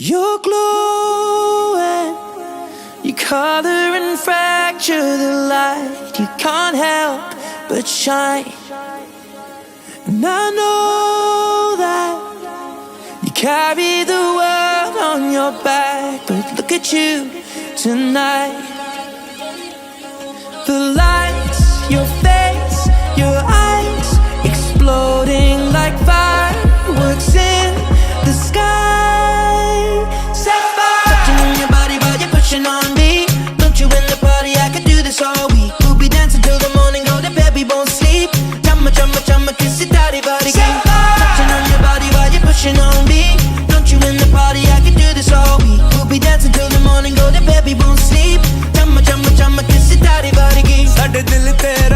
You're glowing, you color and fracture the light. You can't help but shine. And I know that you carry the world on your back, but look at you tonight. The lights, your face, your eyes, exploding like fireworks in the sky. Sapphire, touching on your body while you're pushing on me. Don't you in the party? I could do this all week. We'll be dancing till the morning, go to bed, we won't sleep. Chumma, chumma, chumma, kiss it, daddy, body, Sapphire, touching on your body while you're pushing on me. Don't you in the party? I could do this all week. We'll be dancing till the morning, go to bed, we won't sleep. Chumma, chumma, chumma, kiss it, daddy, body, ਸਾਡੇ ਦਿਲ ਤੇ